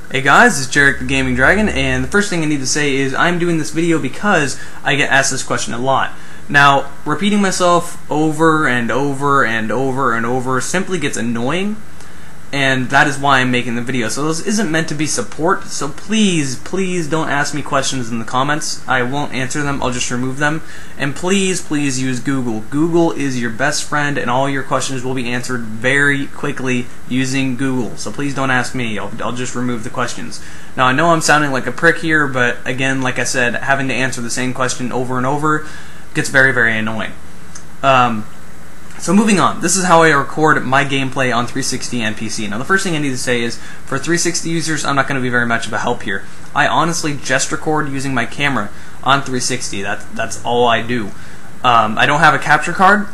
Hey guys, it's Jarek the Gaming Dragon, and the first thing I need to say is I'm doing this video because I get asked this question a lot. Now, repeating myself over and over and over and over simply gets annoying, and that is why I'm making the video. So this isn't meant to be support, so please don't ask me questions in the comments. I won't answer them, I'll just remove them. And please use Google. Google is your best friend, and all your questions will be answered very quickly using Google. So please don't ask me, I'll just remove the questions. Now I know I'm sounding like a prick here, but again, like I said, having to answer the same question over and over gets very annoying. So moving on, this is how I record my gameplay on 360 and PC. Now the first thing I need to say is, for 360 users, I'm not going to be very much of a help here. I honestly just record using my camera on 360. That's all I do. I don't have a capture card,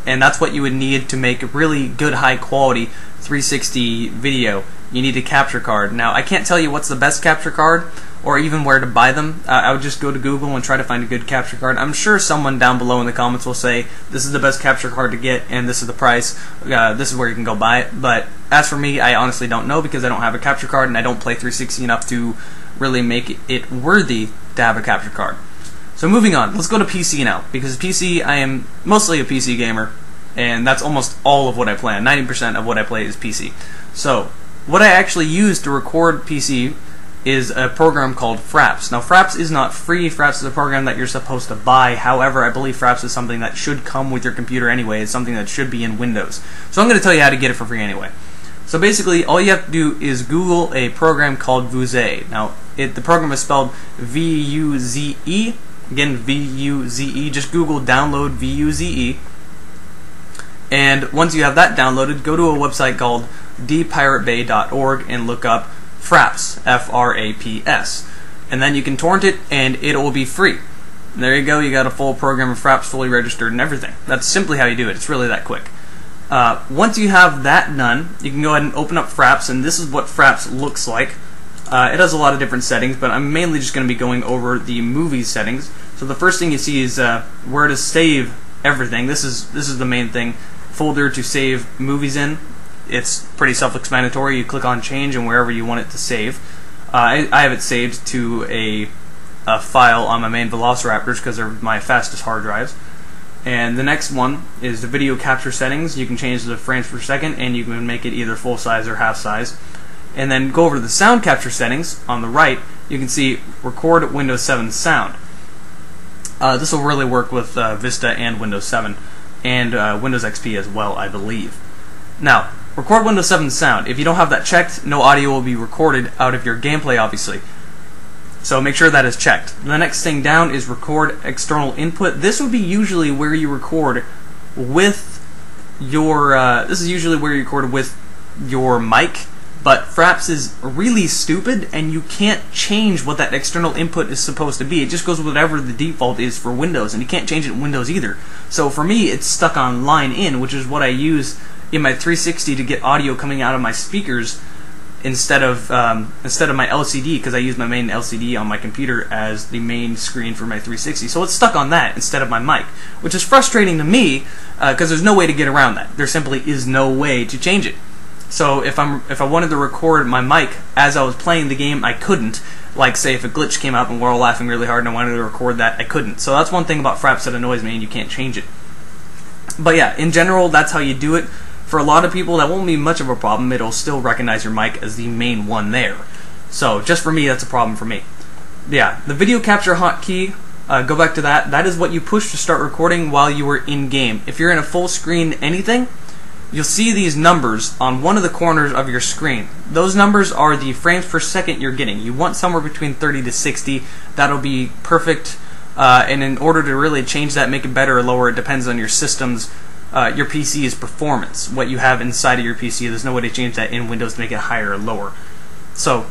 and that's what you would need to make a really good high quality 360 video. You need a capture card. Now I can't tell you what's the best capture card, or even where to buy them. I would just go to Google and try to find a good capture card. I'm sure someone down below in the comments will say this is the best capture card to get and this is the price, this is where you can go buy it. But as for me, I honestly don't know because I don't have a capture card and I don't play 360 enough to really make it worthy to have a capture card. So moving on, let's go to PC now, because PC, I am mostly a PC gamer, and that's almost all of what I play. 90% of what I play is PC. So what I actually use to record PC is a program called Fraps. Now Fraps is not free. Fraps is a program that you're supposed to buy. However, I believe Fraps is something that should come with your computer anyway. It's something that should be in Windows. So I'm going to tell you how to get it for free anyway. So basically, all you have to do is Google a program called Vuze. Now, the program is spelled V-U-Z-E. Again, V-U-Z-E. Just Google download V-U-Z-E. And once you have that downloaded, go to a website called dpiratebay.org and look up Fraps, F-R-A-P-S, and then you can torrent it and it will be free. And there you go, you got a full program of Fraps, fully registered and everything. That's simply how you do it. It's really that quick. Once you have that done, you can go ahead and open up Fraps, and this is what Fraps looks like. It has a lot of different settings, but I'm mainly just going to be going over the movie settings. So the first thing you see is where to save everything. This is the main thing. Folder to save movies in. It's pretty self-explanatory. You click on change and wherever you want it to save. I have it saved to a file on my main Velociraptors because they're my fastest hard drives. And the next one is the video capture settings. You can change the frames per second, and you can make it either full size or half size. And then go over to the sound capture settings on the right. You can see record Windows 7 sound. This will really work with Vista and Windows 7 and Windows XP as well, I believe. Now, record Windows 7 sound. If you don't have that checked, no audio will be recorded out of your gameplay, obviously. So make sure that is checked. The next thing down is record external input. This would be usually where you record with your mic, but Fraps is really stupid and you can't change what that external input is supposed to be. It just goes with whatever the default is for Windows, and you can't change it in Windows either. So for me, it's stuck on line in, which is what I use in my 360 to get audio coming out of my speakers instead of my LCD, because I use my main LCD on my computer as the main screen for my 360. So it's stuck on that instead of my mic, which is frustrating to me because there's no way to get around that. There simply is no way to change it. So if I wanted to record my mic as I was playing the game, I couldn't. Like, say, if a glitch came up and we're all laughing really hard and I wanted to record that, I couldn't. So that's one thing about Fraps that annoys me, and you can't change it. But yeah, in general, that's how you do it. For a lot of people, that won't be much of a problem. It'll still recognize your mic as the main one there. So just for me, that's a problem for me. Yeah, the video capture hotkey, go back to that. That is what you push to start recording while you were in game. If you're in a full screen anything, you'll see these numbers on one of the corners of your screen. Those numbers are the frames per second you're getting. You want somewhere between 30 to 60. That'll be perfect. And in order to really change that, make it better or lower, it depends on your system's your PC's performance, what you have inside of your PC. There's no way to change that in Windows to make it higher or lower. So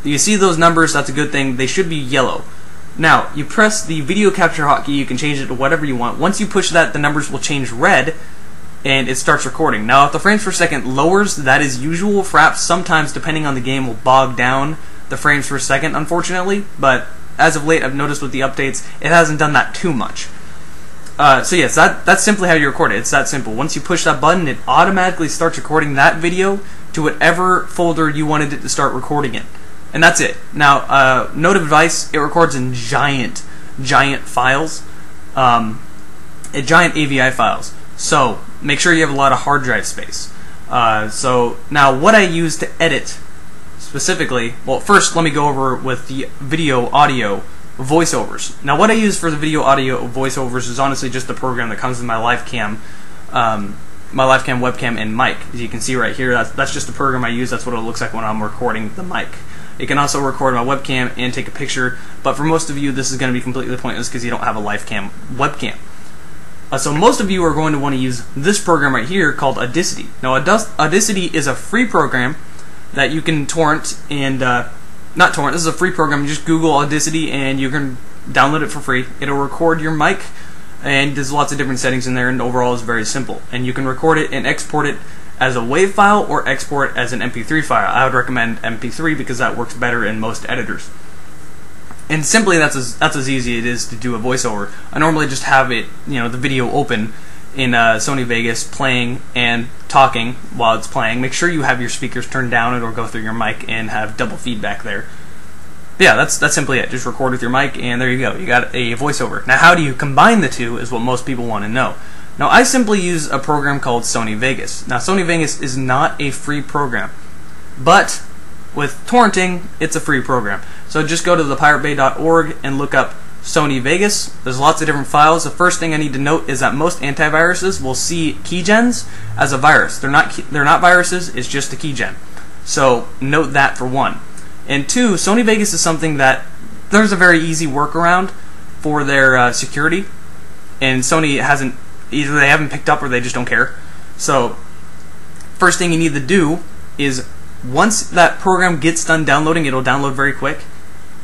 you see those numbers, that's a good thing. They should be yellow. Now, you press the video capture hotkey, you can change it to whatever you want. Once you push that, the numbers will change red, and it starts recording. Now, if the frames per second lowers, that is usual. Fraps, sometimes, depending on the game, will bog down the frames per second, unfortunately, but as of late, I've noticed with the updates, it hasn't done that too much. So yes, that's simply how you record it. It's that simple. Once you push that button, it automatically starts recording that video to whatever folder you wanted it to start recording in. And that's it. Now, note of advice, it records in giant files, giant AVI files. So make sure you have a lot of hard drive space. So now what I use to edit specifically, well, first let me go over with the video audio voiceovers. Now what I use for the video audio voiceovers is honestly just the program that comes with my live cam, webcam, and mic. As you can see right here, that's just the program I use. That's what it looks like when I'm recording the mic. It can also record my webcam and take a picture, but for most of you this is going to be completely pointless because you don't have a live cam webcam. So most of you are going to want to use this program right here called Audacity. Now Audacity is a free program that you can torrent, and not torrent, this is a free program. You just Google Audacity and you can download it for free. It'll record your mic, and there's lots of different settings in there, and overall it's very simple. And you can record it and export it as a WAV file or export it as an MP3 file. I would recommend MP3 because that works better in most editors. And simply that's as easy it is to do a voiceover. I normally just have it, the video open in Sony Vegas, playing and talking while it's playing. Make sure you have your speakers turned down, it'll go through your mic and have double feedback there. But yeah, that's simply it. Just record with your mic and there you go. You got a voiceover. Now how do you combine the two is what most people want to know. Now I simply use a program called Sony Vegas. Now Sony Vegas is not a free program, but with torrenting, it's a free program. So just go to thepiratebay.org and look up Sony Vegas. There's lots of different files. The first thing I need to note is that most antiviruses will see keygens as a virus. They're not viruses, it's just a keygen. So note that for one. And two, Sony Vegas is something that there's a very easy workaround for their security, and Sony hasn't, either they haven't picked up or they just don't care. So first thing you need to do is, once that program gets done downloading, it'll download very quick.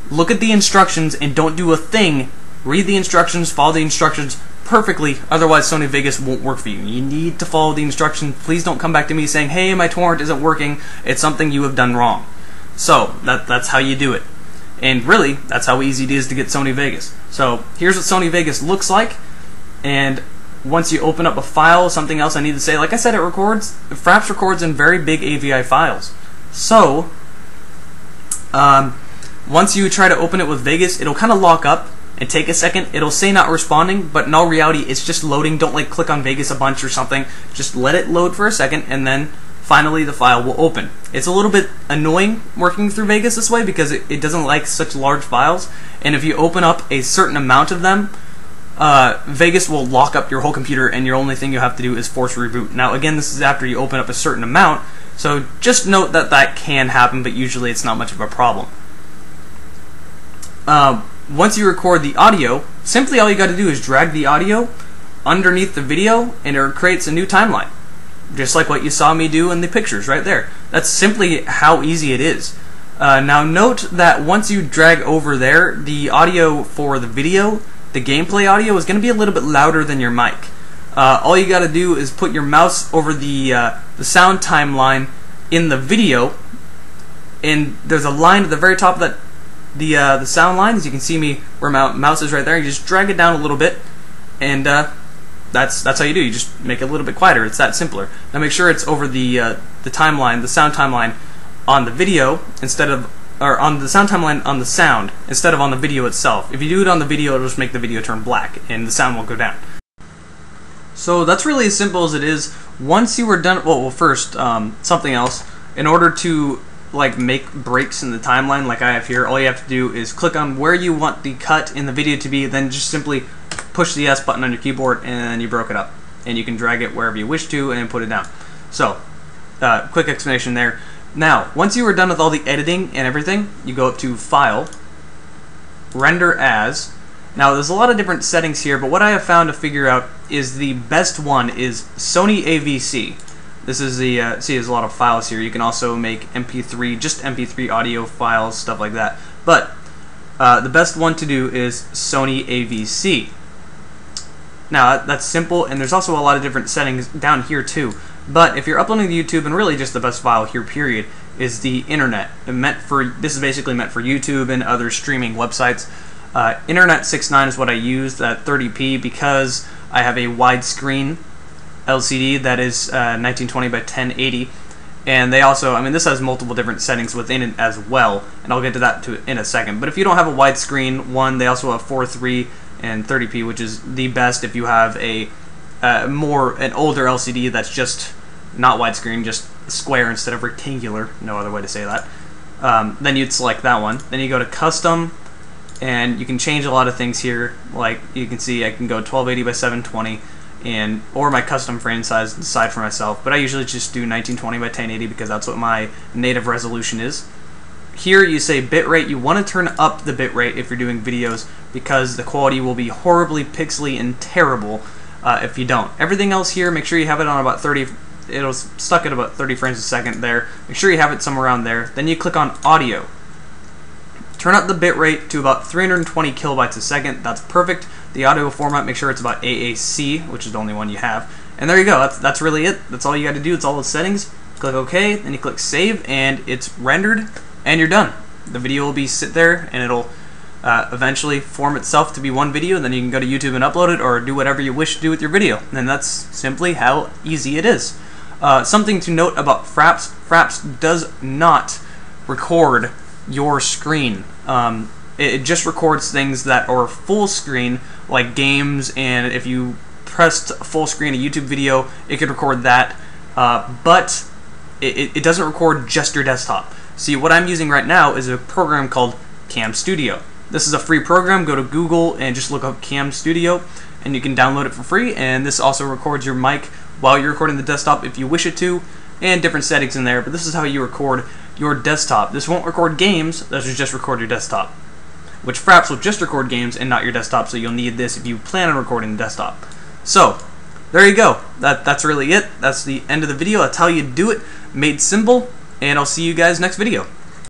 Look at the instructions and don't do a thing. Read the instructions, follow the instructions perfectly, otherwise Sony Vegas won't work for you. You need to follow the instructions. Please don't come back to me saying, hey, my torrent isn't working. It's something you have done wrong. So that's how you do it. And really, that's how easy it is to get Sony Vegas. So here's what Sony Vegas looks like. And once you open up a file, something else I need to say, like I said, Fraps records in very big AVI files. So once you try to open it with Vegas, it'll kind of lock up and take a second. It'll say not responding, but in all reality, it's just loading. Don't like click on Vegas a bunch or something. Just let it load for a second, and then finally the file will open. It's a little bit annoying working through Vegas this way because it doesn't like such large files, and if you open up a certain amount of them, Vegas will lock up your whole computer, and your only thing you have to do is force reboot. Now again, this is after you open up a certain amount, so just note that that can happen, but usually it's not much of a problem. Once you record the audio, simply all you got to do is drag the audio underneath the video, and it creates a new timeline, just like what you saw me do in the pictures right there. That's simply how easy it is. Now note that once you drag over there, the audio for the video, the gameplay audio, is going to be a little bit louder than your mic. All you got to do is put your mouse over the sound timeline in the video, and there's a line at the very top of that the sound line. As you can see me where my mouse is right there, you just drag it down a little bit, and that's how you do. You just make it a little bit quieter. It's that simpler. Now make sure it's over the timeline, the sound timeline on the video instead of, or on the sound timeline on the sound instead of on the video itself. If you do it on the video, it'll just make the video turn black and the sound won't go down. So that's really as simple as it is. Once you are done, well first, something else. In order to make breaks in the timeline like I have here, all you have to do is click on where you want the cut in the video to be, then just simply push the S button on your keyboard and you broke it up. And you can drag it wherever you wish to and put it down. So, quick explanation there. Now, once you are done with all the editing and everything, you go up to File, Render As. Now, there's a lot of different settings here, but what I have found to figure out is the best one is Sony AVC. This is the, see, there's a lot of files here. You can also make MP3, just MP3 audio files, stuff like that. But the best one to do is Sony AVC. Now, that's simple, and there's also a lot of different settings down here too. But if you're uploading to YouTube, and really just the best file here, period, is the internet. This is basically meant for YouTube and other streaming websites. Internet 6.9 is what I use at 30p because I have a widescreen LCD that is 1920 by 1080, And they also, I mean, this has multiple different settings within it as well, and I'll get to that in a second. But if you don't have a widescreen one, they also have 4:3 and 30p, which is the best if you have an older LCD that's just not widescreen, just square instead of rectangular. No other way to say that. Then you'd select that one. Then you go to custom, and you can change a lot of things here. Like you can see, I can go 1280 by 720. Or my custom frame size decide for myself, but I usually just do 1920 by 1080 because that's what my native resolution is. Here you say bitrate. You want to turn up the bitrate if you're doing videos because the quality will be horribly pixely and terrible if you don't. Everything else here, make sure you have it on about 30. It'll stuck at about 30 frames a second there. Make sure you have it somewhere around there. Then you click on audio. Turn up the bitrate to about 320 kilobytes a second. That's perfect. The audio format, make sure it's about AAC, which is the only one you have. And there you go. That's really it. That's all you got to do. It's all the settings. Click OK, then you click Save, and it's rendered, and you're done. The video will sit there, and it'll eventually form itself to be one video, and then you can go to YouTube and upload it, or do whatever you wish to do with your video. And that's simply how easy it is. Something to note about Fraps. Fraps does not record your screen. It just records things that are full screen, like games, and if you pressed full screen a YouTube video, it could record that, but it doesn't record just your desktop. See, what I'm using right now is a program called Cam Studio. This is a free program. Go to Google and just look up Cam Studio, and you can download it for free, and this also records your mic while you're recording the desktop if you wish it to, and different settings in there, but this is how you record your desktop. This won't record games, this will just record your desktop. Which Fraps will just record games and not your desktop, so you'll need this if you plan on recording the desktop. So, there you go. That's really it. That's the end of the video. That's how you do it. Made simple, and I'll see you guys next video.